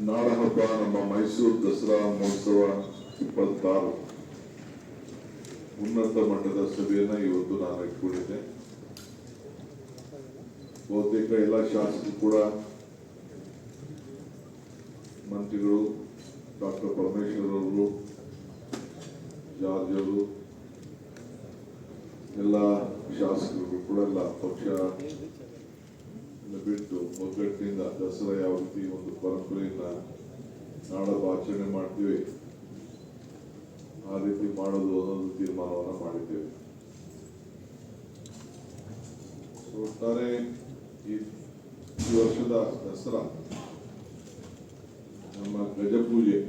ನಾಡಹಬ್ಬ ನಮ್ಮ ಮೈಸೂರು ದಸರಾ ಮಹೋತ್ಸವ 26 ಉನ್ನತ ಮಟ್ಟದ ಸಭೆಯನ್ನು ಇವತ್ತು ನಾನು ಇಟ್ಕೊಂಡಿದ್ದೆ. ಬಹುತೇಕ ಎಲ್ಲ ಶಾಸಕರು ಕೂಡ, ಮಂತ್ರಿಗಳು, ಡಾಕ್ಟರ್ ಪರಮೇಶ್ವರ್ ಅವರು, ಜಾರ್ಜ್ ಅವರು, ಎಲ್ಲ ಶಾಸಕರು ಕೂಡ ಎಲ್ಲ ಪಕ್ಷ ಬಿಟ್ಟು ಒಗ್ಗಟ್ಟಿನಿಂದ ದಸರಾ ಯಾವ ರೀತಿ ಒಂದು ಪರಂಪರೆಯನ್ನ ನಾಡಹಬ್ಬ ಆಚರಣೆ ಮಾಡ್ತೀವಿ ಆ ರೀತಿ ಮಾಡೋದು ಅನ್ನೋದು ತೀರ್ಮಾನವನ್ನು ಮಾಡಿದ್ದೇವೆ. ಒಟ್ಟಾರೆ ಈ ವರ್ಷದ ದಸರಾ ನಮ್ಮ ಗಜಪೂಜೆ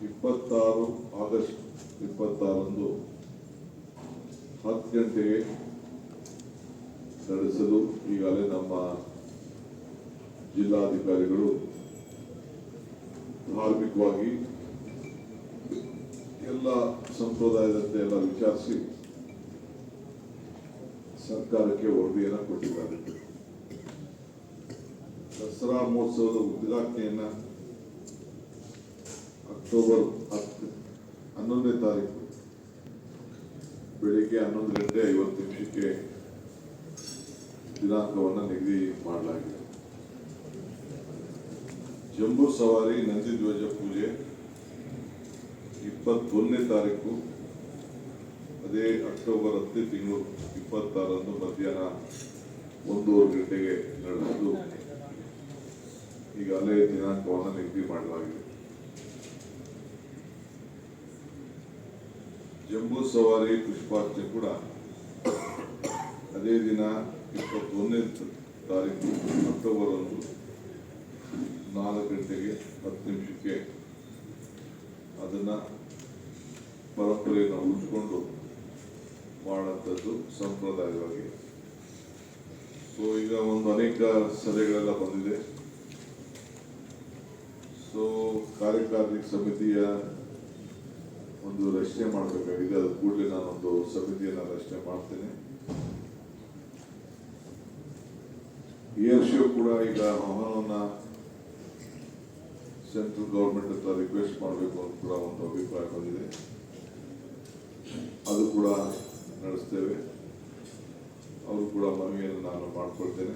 26 ಆಗಸ್ಟ್ 26 10 ಗಂಟೆಗೆ ನಡೆಸಲು ಈಗಾಗಲೇ ನಮ್ಮ ಜಿಲ್ಲಾಧಿಕಾರಿಗಳು ಧಾರ್ಮಿಕವಾಗಿ ಎಲ್ಲ ಸಂಪ್ರದಾಯದಂತೆ ಎಲ್ಲ ವಿಚಾರಿಸಿ ಸರ್ಕಾರಕ್ಕೆ ವರದಿಯನ್ನು ಕೊಟ್ಟಿದ್ದಾರೆ. ದಸರಾ ಮಹೋತ್ಸವದ ಉದ್ಘಾಟನೆಯನ್ನ ಅಕ್ಟೋಬರ್ 11ನೇ ತಾರೀಕು ಬೆಳಿಗ್ಗೆ 11:50 ದಿನಾಂಕವನ್ನು ನಿಗದಿ ಮಾಡಲಾಗಿದೆ. ಜಂಬೂ ಸವಾರಿ ನಂದಿ ಧ್ವಜ ಪೂಜೆ 21ನೇ ತಾರೀಕು, ಅದೇ ಅಕ್ಟೋಬರ್ 10 ತಿಂಗಳು 26 ಮಧ್ಯಾಹ್ನ 1:30 ಗಂಟೆಗೆ ನಡೆಸಲು ಈಗಾಗಲೇ ದಿನಾಂಕವನ್ನು ನಿಗದಿ ಮಾಡಲಾಗಿದೆ. ಜಂಬೂ ಸವಾರಿ ಪುಷ್ಪಾರ್ಚನೆ ಕೂಡ ಅದೇ ದಿನ 21ನೇ ತಾರೀಕು ಅಕ್ಟೋಬರ್ 4 ಗಂಟೆಗೆ 10 ಅದನ್ನ ಪರಂಪರೆಯನ್ನು ಉಳಿಸಿಕೊಂಡು ಮಾಡುವಂಥದ್ದು ಸಂಪ್ರದಾಯವಾಗಿ. ಸೊ ಈಗ ಅನೇಕ ಸಲಹೆಗಳೆಲ್ಲ ಬಂದಿದೆ. ಸೊ ಕಾರ್ಯಕಾರಿಣಿ ಸಮಿತಿಯ ಒಂದು ರಚನೆ ಮಾಡಬೇಕಾಗಿದೆ. ಅದು ಕೂಡಲೇ ನಾನೊಂದು ಸಮಿತಿಯನ್ನು ರಚನೆ ಮಾಡ್ತೇನೆ. ಏರ್ ಶೋ ಕೂಡ ಈಗ ಆಹ್ವಾನವನ್ನ ಸೆಂಟ್ರಲ್ ಗವರ್ಮೆಂಟ್ ಹತ್ರ ರಿಕ್ವೆಸ್ಟ್ ಮಾಡಬೇಕು ಅಂತ ಕೂಡ ಒಂದು ಅಭಿಪ್ರಾಯ ಬಂದಿದೆ. ಅದು ಕೂಡ ನಡೆಸ್ತೇವೆ. ಅವರು ಕೂಡ ಮನವಿಯನ್ನು ನಾನು ಮಾಡ್ಕೊಳ್ತೇನೆ.